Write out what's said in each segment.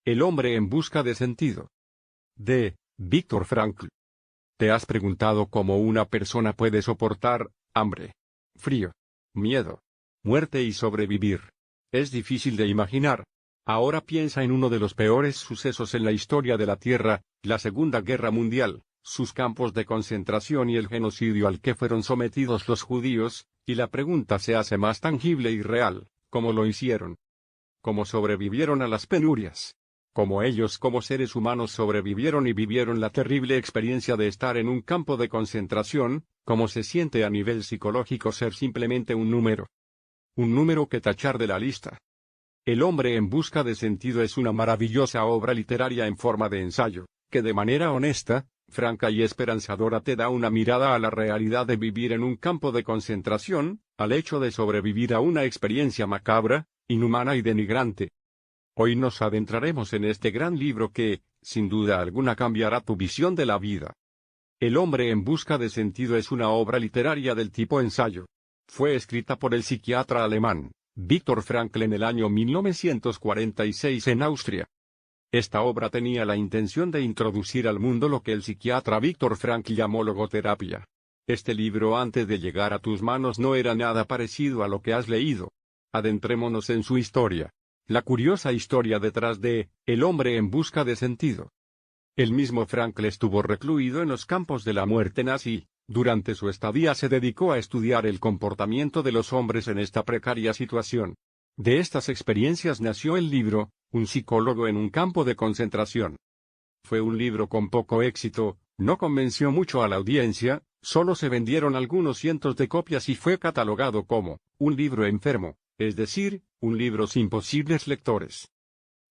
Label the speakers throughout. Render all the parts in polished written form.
Speaker 1: El hombre en busca de sentido. De Viktor Frankl. ¿Te has preguntado cómo una persona puede soportar hambre, frío, miedo, muerte y sobrevivir? Es difícil de imaginar. Ahora piensa en uno de los peores sucesos en la historia de la Tierra, la Segunda Guerra Mundial, sus campos de concentración y el genocidio al que fueron sometidos los judíos, y la pregunta se hace más tangible y real: ¿cómo lo hicieron? ¿Cómo sobrevivieron a las penurias? ¿Cómo ellos como seres humanos sobrevivieron y vivieron la terrible experiencia de estar en un campo de concentración? ¿Cómo se siente a nivel psicológico ser simplemente un número? Un número que tachar de la lista. El hombre en busca de sentido es una maravillosa obra literaria en forma de ensayo, que de manera honesta, franca y esperanzadora te da una mirada a la realidad de vivir en un campo de concentración, al hecho de sobrevivir a una experiencia macabra, inhumana y denigrante. Hoy nos adentraremos en este gran libro que, sin duda alguna, cambiará tu visión de la vida. El hombre en busca de sentido es una obra literaria del tipo ensayo. Fue escrita por el psiquiatra alemán Viktor Frankl en el año 1946 en Austria. Esta obra tenía la intención de introducir al mundo lo que el psiquiatra Viktor Frankl llamó logoterapia. Este libro, antes de llegar a tus manos, no era nada parecido a lo que has leído. Adentrémonos en su historia. La curiosa historia detrás de El hombre en busca de sentido. El mismo Frankl estuvo recluido en los campos de la muerte nazi. Durante su estadía se dedicó a estudiar el comportamiento de los hombres en esta precaria situación. De estas experiencias nació el libro, Un psicólogo en un campo de concentración. Fue un libro con poco éxito, no convenció mucho a la audiencia, solo se vendieron algunos cientos de copias y fue catalogado como un libro enfermo, es decir, un libro sin posibles lectores.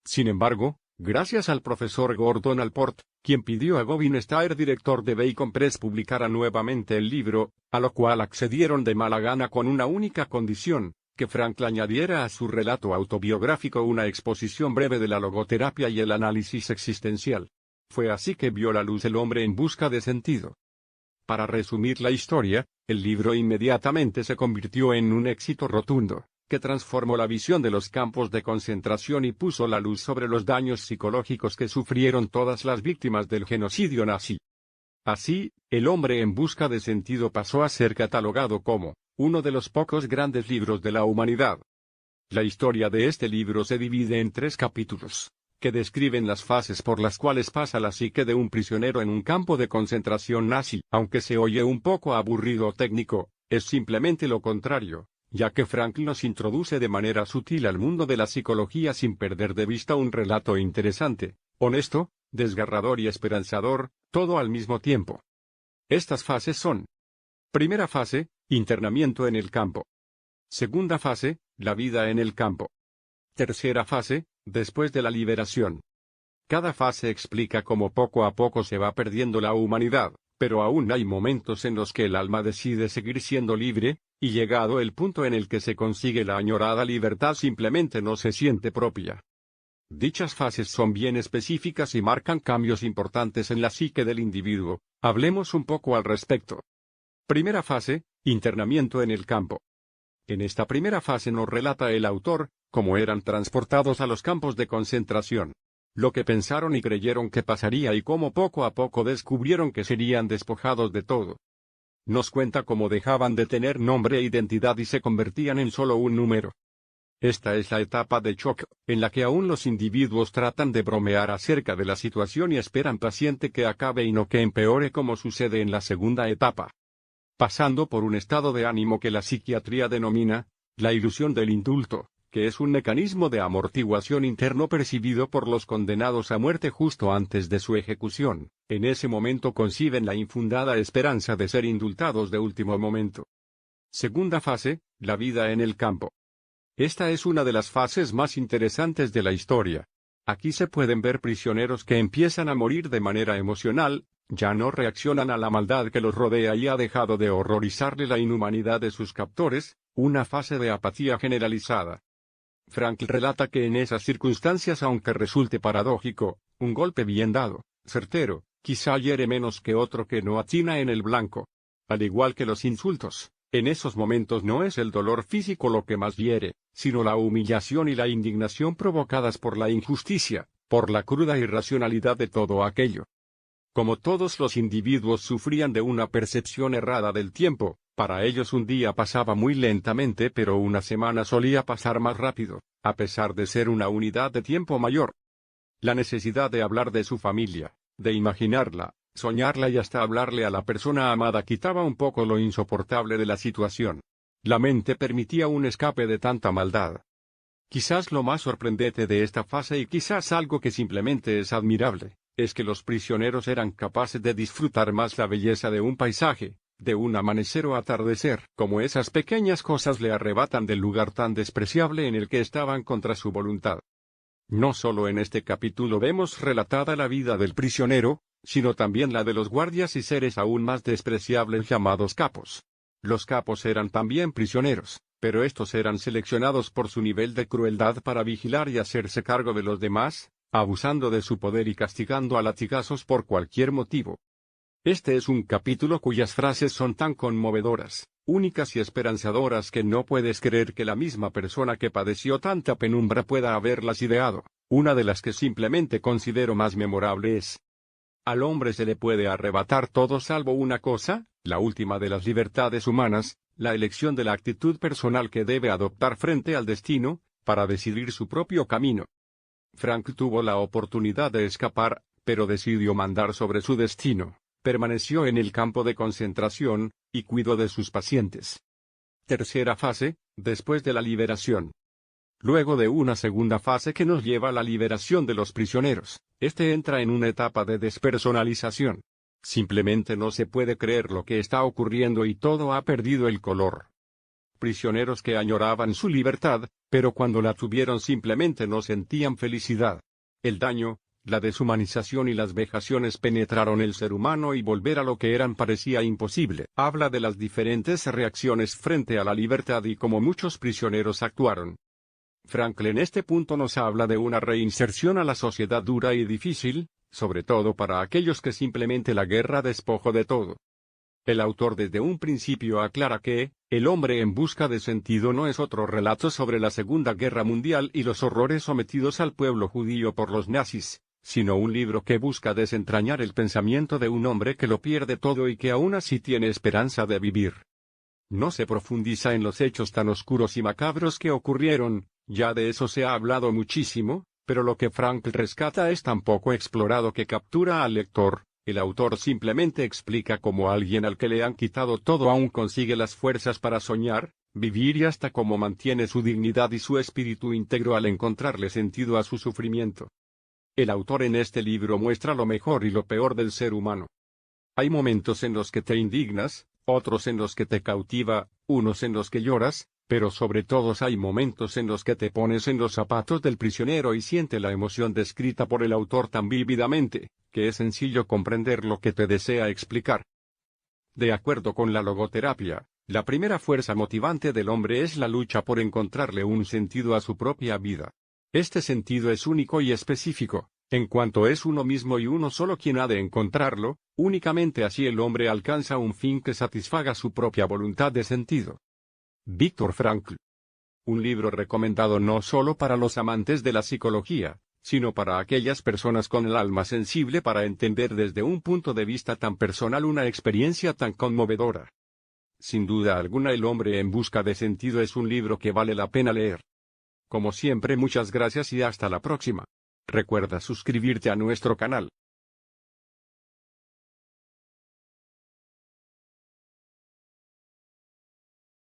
Speaker 1: Sin embargo, gracias al profesor Gordon Allport, quien pidió a Govin Staer, director de Bacon Press, publicara nuevamente el libro, a lo cual accedieron de mala gana con una única condición: que Frankl añadiera a su relato autobiográfico una exposición breve de la logoterapia y el análisis existencial. Fue así que vio la luz El hombre en busca de sentido. Para resumir la historia, el libro inmediatamente se convirtió en un éxito rotundo, que transformó la visión de los campos de concentración y puso la luz sobre los daños psicológicos que sufrieron todas las víctimas del genocidio nazi. Así, El hombre en busca de sentido pasó a ser catalogado como uno de los pocos grandes libros de la humanidad. La historia de este libro se divide en 3 capítulos, que describen las fases por las cuales pasa la psique de un prisionero en un campo de concentración nazi. Aunque se oye un poco aburrido o técnico, es simplemente lo contrario, ya que Frankl nos introduce de manera sutil al mundo de la psicología sin perder de vista un relato interesante, honesto, desgarrador y esperanzador, todo al mismo tiempo. Estas fases son: primera fase, internamiento en el campo. Segunda fase, la vida en el campo. Tercera fase, después de la liberación. Cada fase explica cómo poco a poco se va perdiendo la humanidad, pero aún hay momentos en los que el alma decide seguir siendo libre, y llegado el punto en el que se consigue la añorada libertad simplemente no se siente propia. Dichas fases son bien específicas y marcan cambios importantes en la psique del individuo. Hablemos un poco al respecto. Primera fase, internamiento en el campo. En esta primera fase nos relata el autor cómo eran transportados a los campos de concentración, lo que pensaron y creyeron que pasaría y cómo poco a poco descubrieron que serían despojados de todo. Nos cuenta cómo dejaban de tener nombre e identidad y se convertían en solo un número. Esta es la etapa de shock, en la que aún los individuos tratan de bromear acerca de la situación y esperan paciente que acabe y no que empeore, como sucede en la segunda etapa. Pasando por un estado de ánimo que la psiquiatría denomina la ilusión del indulto, que es un mecanismo de amortiguación interno percibido por los condenados a muerte justo antes de su ejecución. En ese momento conciben la infundada esperanza de ser indultados de último momento. Segunda fase, la vida en el campo. Esta es una de las fases más interesantes de la historia. Aquí se pueden ver prisioneros que empiezan a morir de manera emocional, ya no reaccionan a la maldad que los rodea y ha dejado de horrorizarle la inhumanidad de sus captores, una fase de apatía generalizada. Frankl relata que en esas circunstancias, aunque resulte paradójico, un golpe bien dado, certero, quizá hiere menos que otro que no atina en el blanco. Al igual que los insultos, en esos momentos no es el dolor físico lo que más hiere, sino la humillación y la indignación provocadas por la injusticia, por la cruda irracionalidad de todo aquello. Como todos los individuos sufrían de una percepción errada del tiempo, para ellos un día pasaba muy lentamente, pero una semana solía pasar más rápido, a pesar de ser una unidad de tiempo mayor. La necesidad de hablar de su familia, de imaginarla, soñarla y hasta hablarle a la persona amada quitaba un poco lo insoportable de la situación. La mente permitía un escape de tanta maldad. Quizás lo más sorprendente de esta fase, y quizás algo que simplemente es admirable, es que los prisioneros eran capaces de disfrutar más la belleza de un paisaje, de un amanecer o atardecer, como esas pequeñas cosas le arrebatan del lugar tan despreciable en el que estaban contra su voluntad. No solo en este capítulo vemos relatada la vida del prisionero, sino también la de los guardias y seres aún más despreciables llamados capos. Los capos eran también prisioneros, pero estos eran seleccionados por su nivel de crueldad para vigilar y hacerse cargo de los demás, abusando de su poder y castigando a latigazos por cualquier motivo. Este es un capítulo cuyas frases son tan conmovedoras, únicas y esperanzadoras que no puedes creer que la misma persona que padeció tanta penumbra pueda haberlas ideado. Una de las que simplemente considero más memorable es: al hombre se le puede arrebatar todo salvo una cosa, la última de las libertades humanas, la elección de la actitud personal que debe adoptar frente al destino, para decidir su propio camino. Frank tuvo la oportunidad de escapar, pero decidió mandar sobre su destino. Permaneció en el campo de concentración, y cuidó de sus pacientes. Tercera fase, después de la liberación. Luego de una segunda fase que nos lleva a la liberación de los prisioneros, este entra en una etapa de despersonalización. Simplemente no se puede creer lo que está ocurriendo y todo ha perdido el color. Prisioneros que añoraban su libertad, pero cuando la tuvieron simplemente no sentían felicidad. El daño, la deshumanización y las vejaciones penetraron el ser humano y volver a lo que eran parecía imposible. Habla de las diferentes reacciones frente a la libertad y cómo muchos prisioneros actuaron. Frankl en este punto nos habla de una reinserción a la sociedad dura y difícil, sobre todo para aquellos que simplemente la guerra despojó de todo. El autor desde un principio aclara que, El hombre en busca de sentido no es otro relato sobre la Segunda Guerra Mundial y los horrores sometidos al pueblo judío por los nazis, sino un libro que busca desentrañar el pensamiento de un hombre que lo pierde todo y que aún así tiene esperanza de vivir. No se profundiza en los hechos tan oscuros y macabros que ocurrieron, ya de eso se ha hablado muchísimo, pero lo que Frankl rescata es tan poco explorado que captura al lector. El autor simplemente explica cómo alguien al que le han quitado todo aún consigue las fuerzas para soñar, vivir y hasta cómo mantiene su dignidad y su espíritu íntegro al encontrarle sentido a su sufrimiento. El autor en este libro muestra lo mejor y lo peor del ser humano. Hay momentos en los que te indignas, otros en los que te cautiva, unos en los que lloras, pero sobre todos hay momentos en los que te pones en los zapatos del prisionero y siente la emoción descrita por el autor tan vívidamente, que es sencillo comprender lo que te desea explicar. De acuerdo con la logoterapia, la primera fuerza motivante del hombre es la lucha por encontrarle un sentido a su propia vida. Este sentido es único y específico, en cuanto es uno mismo y uno solo quien ha de encontrarlo, únicamente así el hombre alcanza un fin que satisfaga su propia voluntad de sentido. Viktor Frankl. Un libro recomendado no solo para los amantes de la psicología, sino para aquellas personas con el alma sensible para entender desde un punto de vista tan personal una experiencia tan conmovedora. Sin duda alguna, El hombre en busca de sentido es un libro que vale la pena leer. Como siempre, muchas gracias y hasta la próxima. Recuerda suscribirte a nuestro canal.